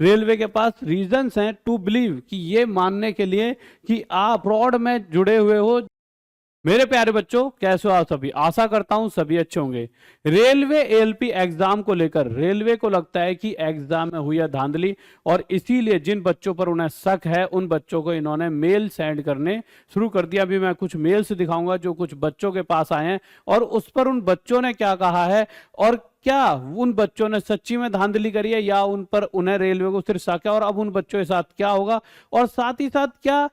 Railway के पास reasons हैं to believe कि ये मानने के लिए कि आप फ्रॉड में जुड़े हुए हो। मेरे प्यारे बच्चों, कैसे हो आप सभी? आशा करता हूं सभी अच्छे होंगे। रेलवे एएलपी एग्जाम को लेकर रेलवे को लगता है कि एग्जाम में हुई है धांधली, और इसीलिए जिन बच्चों पर उन्हें शक है उन बच्चों को इन्होंने मेल सेंड करने शुरू कर दिया। अभी मैं कुछ मेल्स दिखाऊंगा जो कुछ बच्चों के पास आए हैं, और उस पर उन बच्चों ने क्या कहा है, और क्या उन बच्चों ने सच्ची में धांधली करी है या उन पर उन्हें रेलवे को सिर्फ शक है, और अब उन बच्चों के साथ क्या होगा, और साथ ही साथ क्या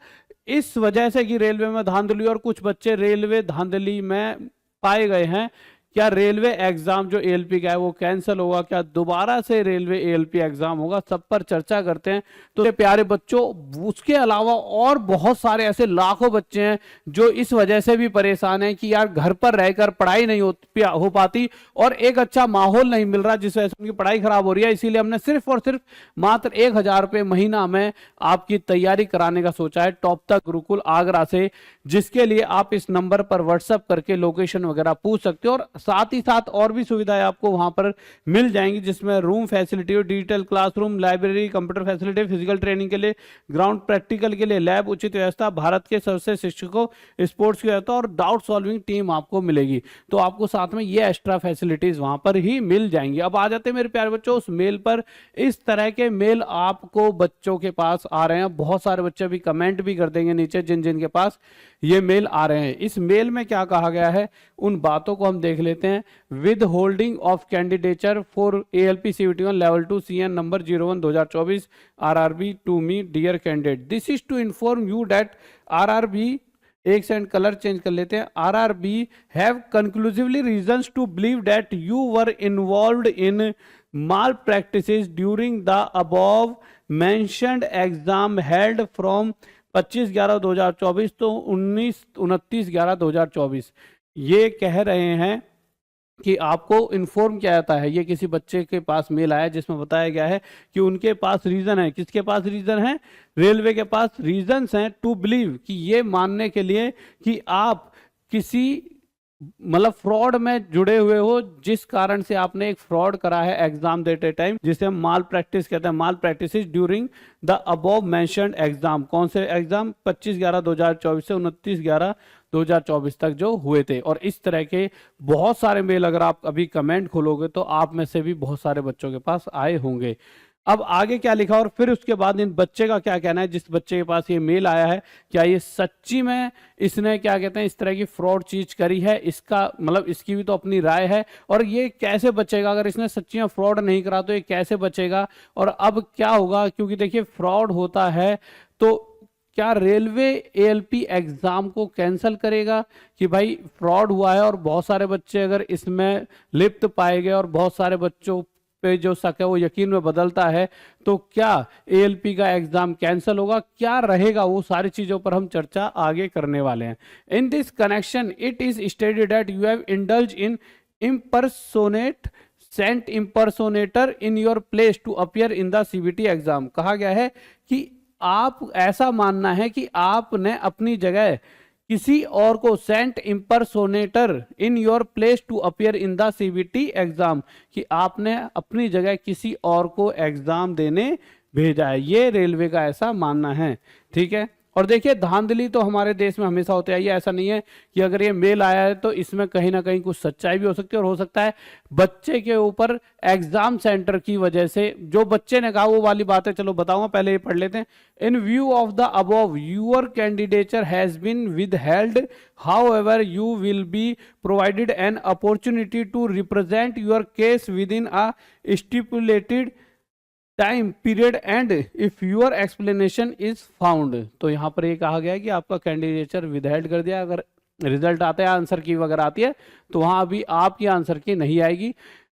इस वजह से कि रेलवे में धांधली और कुछ बच्चे रेलवे धांधली में पाए गए हैं, क्या रेलवे एग्जाम जो एएलपी का है वो कैंसिल होगा, क्या दोबारा से रेलवे एएलपी एग्जाम होगा, सब पर चर्चा करते हैं। तो प्यारे बच्चों, उसके अलावा और बहुत सारे ऐसे लाखों बच्चे हैं जो इस वजह से भी परेशान हैं कि यार घर पर रहकर पढ़ाई नहीं हो पाती और एक अच्छा माहौल नहीं मिल रहा, जिस वजह से उनकी पढ़ाई खराब हो रही है। इसीलिए हमने सिर्फ और सिर्फ मात्र 1000 रुपये महीना में आपकी तैयारी कराने का सोचा है, टॉप तक गुरुकुल आगरा से, जिसके लिए आप इस नंबर पर व्हाट्सएप करके लोकेशन वगैरह पूछ सकते हो। और साथ ही साथ और भी सुविधाएं आपको वहां पर मिल जाएंगी, जिसमें room facility, digital classroom, library, computer facility, physical training के लिए ग्राउंड, प्रैक्टिकल के लिए लैब, उचित व्यवस्था, भारत के सबसे शिक्षकों, स्पोर्ट्स की व्यवस्था और डाउट सॉल्विंग टीम आपको मिलेगी। तो आपको साथ में ये एक्स्ट्रा फैसिलिटीज वहां पर ही मिल जाएंगी। अब आ जाते हैं मेरे प्यारे बच्चों उस मेल पर। इस तरह के मेल आपको बच्चों के पास आ रहे हैं, बहुत सारे बच्चे भी कमेंट भी कर देंगे नीचे जिन जिन के पास ये मेल आ रहे हैं। इस मेल में क्या कहा गया है उन बातों को हम देख लेते हैं। Withholding of candidature for ALP CVT1 level 2 CN number 01/2024 RRB to me dear candidate, this is to inform you that RRB, एक सेकंड कलर चेंज कर लेते हैं, RRB have conclusively reasons to believe that you were involved in malpractices during the above mentioned exam held from 25/11/2024 to 29/29/11/2024। ये कह रहे हैं कि आपको इन्फॉर्म किया जाता है, ये किसी बच्चे के पास मेल आया जिसमें बताया गया है कि उनके पास रीजन है। किसके पास रीजन है? रेलवे के पास रीजंस हैं टू बिलीव कि ये मानने के लिए कि आप किसी मतलब फ्रॉड में जुड़े हुए हो, जिस कारण से आपने एक फ्रॉड करा है एग्जाम देते टाइम, जिसे हम माल प्रैक्टिस कहते हैं। Malpractice during the above mentioned exam, कौन से एग्जाम? 25/11/2024 से 29/11/2024 तक जो हुए थे। और इस तरह के बहुत सारे मेल अगर आप अभी कमेंट खोलोगे तो आप में से भी बहुत सारे बच्चों के पास आए होंगे। अब आगे क्या लिखा और फिर उसके बाद इन बच्चे का क्या कहना है, जिस बच्चे के पास ये मेल आया है, क्या ये सच्ची में इसने क्या कहते हैं इस तरह की फ्रॉड चीज करी है, इसका मतलब इसकी भी तो अपनी राय है, और ये कैसे बचेगा अगर इसने सच्ची में फ्रॉड नहीं करा तो ये कैसे बचेगा, और अब क्या होगा। क्योंकि देखिए फ्रॉड होता है तो क्या रेलवे एएलपी एग्जाम को कैंसिल करेगा कि भाई फ्रॉड हुआ है और बहुत सारे बच्चे अगर इसमें लिप्त पाए गए और बहुत सारे बच्चों पे जो शक है वो यकीन में बदलता है, तो क्या एएलपी का एग्जाम कैंसिल होगा, क्या रहेगा, वो सारी चीजों पर हम चर्चा आगे करने वाले हैं। In this connection it is stated that you have indulge in impersonate sent impersonator in your place to appear in the CBT exam. कहा गया है कि आप ऐसा मानना है कि आपने अपनी जगह किसी और को sent impersonator in your place to appear in the CBT exam, कि आपने अपनी जगह किसी और को एग्जाम देने भेजा है, ये रेलवे का ऐसा मानना है। ठीक है, और देखिए धांधली तो हमारे देश में हमेशा होते आई है, ऐसा नहीं है कि अगर ये मेल आया है तो इसमें कहीं ना कहीं कुछ सच्चाई भी हो सकती है, और हो सकता है बच्चे के ऊपर एग्जाम सेंटर की वजह से जो बच्चे ने कहा वो वाली बातें चलो बताऊंगा, पहले ये पढ़ लेते हैं। In view of the above your candidature has been withheld, however you will be provided an opportunity to represent your case within a stipulated time period and if your explanation is found. तो यहाँ पर ये कहा गया है कि आपका candidature withheld कर दिया, अगर रिजल्ट आता है आंसर की वगैरह आती है तो वहाँ अभी आपकी आंसर की नहीं आएगी।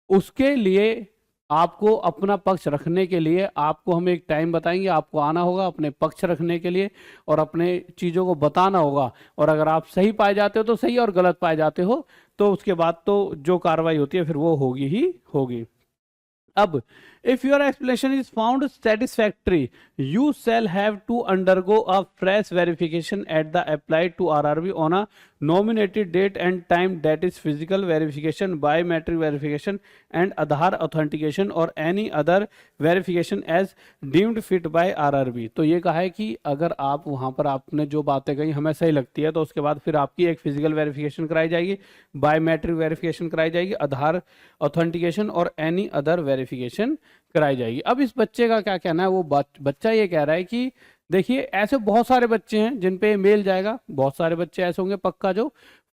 उसके लिए आपको अपना पक्ष रखने के लिए आपको हम एक टाइम बताएंगे, आपको आना होगा अपने पक्ष रखने के लिए और अपने चीज़ों को बताना होगा, और अगर आप सही पाए जाते हो तो सही और गलत पाए जाते हो तो उसके बाद तो जो कार्रवाई होती है फिर वो होगी ही होगी। अब if your explanation is found satisfactory you shall have to undergo a fresh verification at the applied to RRB on a nominated date and time, that is physical verification, biometric verification and Aadhaar authentication or any other verification as deemed fit by RRB। तो ये कहा है कि अगर आप वहाँ पर आपने जो बातें कही हमें सही लगती है तो उसके बाद फिर आपकी एक फिजिकल वेरिफिकेशन कराई जाएगी, बायोमेट्रिक वेरिफिकेशन कराई जाएगी, आधार ऑथेंटिकेशन और एनी अदर वेरिफिकेशन कराई जाएगी। अब इस बच्चे का क्या कहना है, वो बच्चा ये कह रहा है कि देखिए ऐसे बहुत सारे बच्चे हैं जिन पे मेल जाएगा, बहुत सारे बच्चे ऐसे होंगे पक्का जो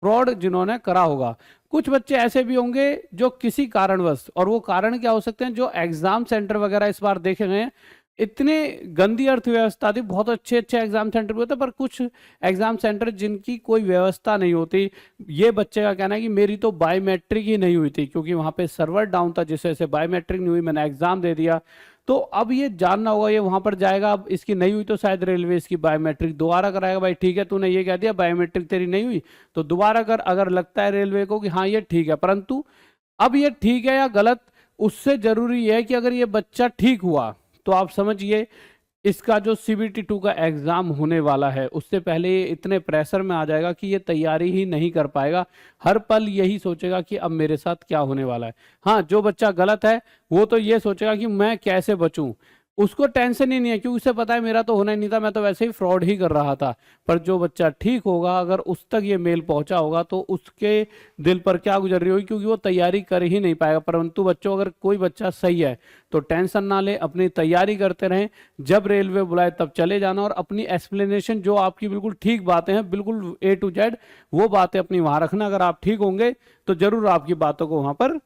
फ्रॉड जिन्होंने करा होगा, कुछ बच्चे ऐसे भी होंगे जो किसी कारणवश, और वो कारण क्या हो सकते हैं, जो एग्जाम सेंटर वगैरह इस बार देखे गए हैं इतने गंदी अर्थव्यवस्था थी, बहुत अच्छे अच्छे एग्जाम सेंटर भी होते पर कुछ एग्जाम सेंटर जिनकी कोई व्यवस्था नहीं होती। ये बच्चे का कहना है कि मेरी तो बायोमेट्रिक ही नहीं हुई थी क्योंकि वहां पे सर्वर डाउन था, जिस वजह से बायोमेट्रिक नहीं हुई, मैंने एग्जाम दे दिया। तो अब ये जानना होगा, ये वहां पर जाएगा, अब इसकी नहीं हुई तो शायद रेलवे इसकी बायोमेट्रिक दोबारा कराएगा। भाई ठीक है, तूने ये कह दिया बायोमेट्रिक तेरी नहीं हुई तो दोबारा कर, अगर लगता है रेलवे को कि हाँ ये ठीक है। परंतु अब ये ठीक है या गलत, उससे जरूरी है कि अगर ये बच्चा ठीक हुआ तो आप समझिए इसका जो CBT 2 का एग्जाम होने वाला है उससे पहले ये इतने प्रेशर में आ जाएगा कि ये तैयारी ही नहीं कर पाएगा, हर पल यही सोचेगा कि अब मेरे साथ क्या होने वाला है। हाँ, जो बच्चा गलत है वो तो ये सोचेगा कि मैं कैसे बचूं, उसको टेंशन ही नहीं है क्योंकि उसे पता है मेरा तो होना ही नहीं था, मैं तो वैसे ही फ्रॉड ही कर रहा था। पर जो बच्चा ठीक होगा, अगर उस तक ये मेल पहुंचा होगा तो उसके दिल पर क्या गुजर रही होगी, क्योंकि वो तैयारी कर ही नहीं पाएगा। परंतु बच्चों, अगर कोई बच्चा सही है तो टेंशन ना ले, अपनी तैयारी करते रहें, जब रेलवे बुलाए तब चले जाना और अपनी एक्सप्लेनेशन जो आपकी बिल्कुल ठीक बातें हैं, बिल्कुल A to Z वो बातें अपनी वहां रखना। अगर आप ठीक होंगे तो जरूर आपकी बातों को वहां पर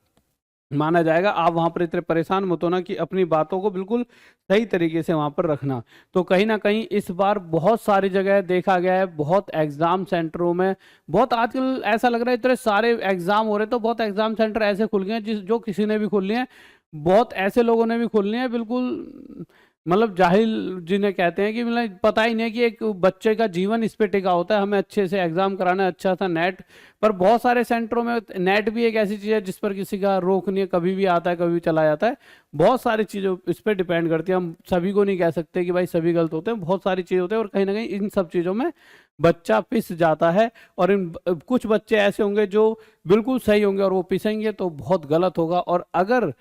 माना जाएगा। आप वहां पर इतने परेशान मत होना कि अपनी बातों को बिल्कुल सही तरीके से वहां पर रखना। तो कहीं ना कहीं इस बार बहुत सारी जगह देखा गया है, बहुत एग्जाम सेंटरों में, बहुत आजकल ऐसा लग रहा है इतने सारे एग्जाम हो रहे, तो बहुत एग्जाम सेंटर ऐसे खुल गए हैं जो किसी ने भी खोल लिए हैं, बहुत ऐसे लोगों ने भी खोल लिए हैं, बिल्कुल मतलब जाहिल जिन्हें कहते हैं कि मतलब पता ही नहीं कि एक बच्चे का जीवन इस पे टिका होता है, हमें अच्छे से एग्जाम कराना है, अच्छा सा नेट। पर बहुत सारे सेंटरों में नेट भी एक ऐसी चीज़ है जिस पर किसी का रोक नहीं है, कभी भी आता है कभी भी चला जाता है। बहुत सारी चीज़ें इस पर डिपेंड करती है, हम सभी को नहीं कह सकते कि भाई सभी गलत होते हैं, बहुत सारी चीज़ें होते हैं और कहीं ना कहीं इन सब चीज़ों में बच्चा पिस जाता है। और इन कुछ बच्चे ऐसे होंगे जो बिल्कुल सही होंगे और वो पिसेंगे तो बहुत गलत होगा। और अगर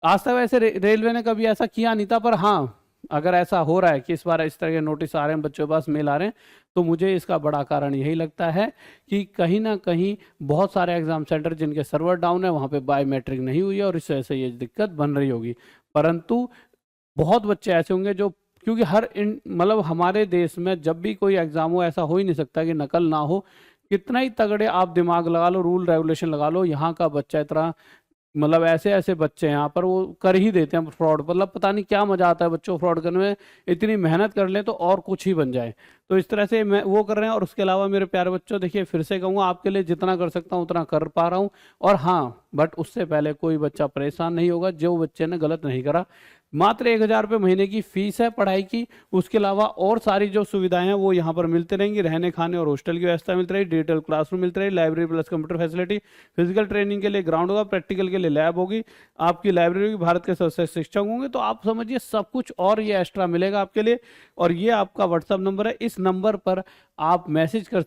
आज तक वैसे रेलवे ने कभी ऐसा किया नहीं था, पर हाँ अगर ऐसा हो रहा है कि इस बार इस तरह के नोटिस आ रहे हैं, बच्चों के पास मेल आ रहे हैं, तो मुझे इसका बड़ा कारण यही लगता है कि कहीं ना कहीं बहुत सारे एग्जाम सेंटर जिनके सर्वर डाउन है वहाँ पे बायोमेट्रिक नहीं हुई है और इस वजह से ये दिक्कत बन रही होगी। परंतु बहुत बच्चे ऐसे होंगे जो, क्योंकि मतलब हमारे देश में जब भी कोई एग्जाम हो ऐसा हो ही नहीं सकता कि नकल ना हो, कितना ही तगड़े आप दिमाग लगा लो, रूल रेगुलेशन लगा लो, यहाँ का बच्चा इतना मतलब ऐसे ऐसे बच्चे यहाँ पर वो कर ही देते हैं फ्रॉड। मतलब पता नहीं क्या मजा आता है बच्चों फ्रॉड करने में, इतनी मेहनत कर ले तो और कुछ ही बन जाए। तो इस तरह से मैं वो कर रहे हैं। और उसके अलावा मेरे प्यारे बच्चों, देखिए फिर से कहूँगा, आपके लिए जितना कर सकता हूँ उतना कर पा रहा हूँ। और हाँ, बट उससे पहले कोई बच्चा परेशान नहीं होगा जो बच्चे ने गलत नहीं करा। मात्र 1000 रुपये महीने की फीस है पढ़ाई की, उसके अलावा और सारी जो सुविधाएं हैं वो यहाँ पर मिलती रहेंगी। रहने खाने और हॉस्टल की व्यवस्था मिलती रहेगी, डिजिटल क्लासरूम मिलती रहेगी, library plus computer facility, physical training के लिए ग्राउंड होगा, प्रैक्टिकल के लिए लैब होगी, आपकी लाइब्रेरी भी भारत के सबसे शिक्षक होंगे। तो आप समझिए सब कुछ और ये एक्स्ट्रा मिलेगा आपके लिए। और ये आपका व्हाट्सअप नंबर है, इस नंबर पर आप मैसेज कर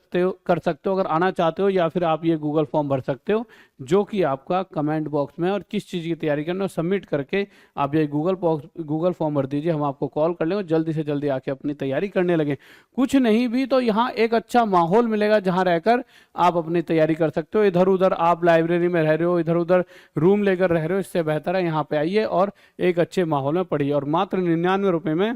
सकते हो अगर आना चाहते हो, या फिर आप ये गूगल फॉर्म भर सकते हो जो कि आपका कमेंट बॉक्स में। और किस चीज़ की तैयारी करना है सबमिट करके आप ये गूगल फॉर्म भर दीजिए, हम आपको कॉल कर लेंगे, जल्दी से जल्दी आके अपनी तैयारी करने लगे। कुछ नहीं भी तो यहाँ एक अच्छा माहौल मिलेगा जहाँ रहकर आप अपनी तैयारी कर सकते हो। इधर उधर आप लाइब्रेरी में रह रहे हो, इधर उधर रूम लेकर रह रहे हो, इससे बेहतर है यहाँ पे आइए और एक अच्छे माहौल में पढ़िए। और मात्र 99 रुपये में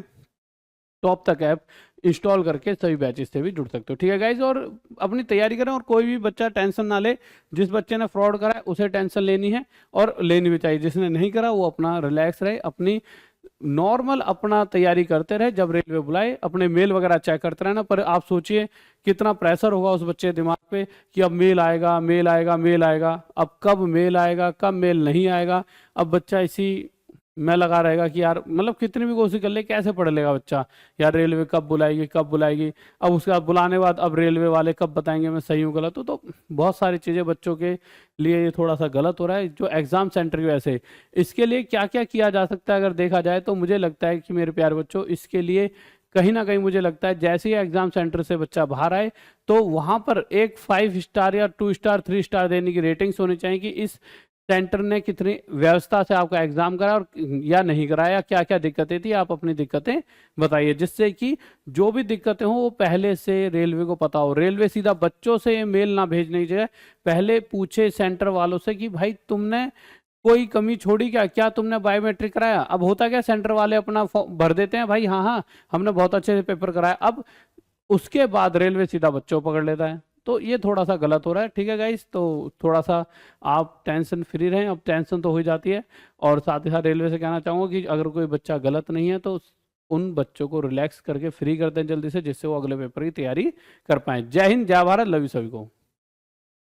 टॉप तक ऐप इंस्टॉल करके सभी बैचेस से भी जुड़ सकते हो। ठीक है गाइज, और अपनी तैयारी करें और कोई भी बच्चा टेंशन ना ले। जिस बच्चे ने फ्रॉड करा है उसे टेंशन लेनी है और लेनी भी चाहिए, जिसने नहीं करा वो अपना रिलैक्स रहे, अपनी नॉर्मल अपना तैयारी करते रहे। जब रेलवे बुलाए अपने मेल वगैरह चेक करते रहना। पर आप सोचिए कितना प्रेशर होगा उस बच्चे के दिमाग पे कि अब मेल आएगा मेल आएगा मेल आएगा, अब कब मेल आएगा कब मेल नहीं आएगा। अब बच्चा इसी में लगा रहेगा कि यार मतलब कितनी भी कोशिश कर ले कैसे पढ़ लेगा बच्चा, यार रेलवे कब बुलाएगी कब बुलाएगी। अब उसके बाद बुलाने बाद अब रेलवे वाले कब बताएंगे मैं सही हूँ गलत हूँ। तो बहुत सारी चीज़ें बच्चों के लिए ये थोड़ा सा गलत हो रहा है जो एग्जाम सेंटर की वजह से। इसके लिए क्या क्या किया जा सकता है अगर देखा जाए तो मुझे लगता है कि मेरे प्यारे बच्चों, इसके लिए कहीं ना कहीं मुझे लगता है जैसे ही एग्जाम सेंटर से बच्चा बाहर आए तो वहां पर एक 5 स्टार या 2 स्टार 3 स्टार देने की रेटिंग्स होनी चाहिए कि इस सेंटर ने कितनी व्यवस्था से आपका एग्जाम करा और या नहीं कराया, क्या क्या दिक्कतें थी, आप अपनी दिक्कतें बताइए, जिससे कि जो भी दिक्कतें हों वो पहले से रेलवे को पता हो। रेलवे सीधा बच्चों से मेल ना भेजने की जगह पहले पूछे सेंटर वालों से कि भाई तुमने कोई कमी छोड़ी क्या, क्या तुमने बायोमेट्रिक कराया। अब होता क्या, सेंटर वाले अपना फॉर्म भर देते हैं, भाई हाँ हाँ हमने बहुत अच्छे से पेपर कराया, अब उसके बाद रेलवे सीधा बच्चों को पकड़ लेता है। तो ये थोड़ा सा गलत हो रहा है। ठीक है गाइस, तो थोड़ा सा आप टेंशन फ्री रहें, अब टेंशन तो हो ही जाती है। और साथ ही साथ रेलवे से कहना चाहूँगा कि अगर कोई बच्चा गलत नहीं है तो उन बच्चों को रिलैक्स करके फ्री कर दें जल्दी से, जिससे वो अगले पेपर की तैयारी कर पाएं। जय हिंद, जय भारत, लव यू सभी को।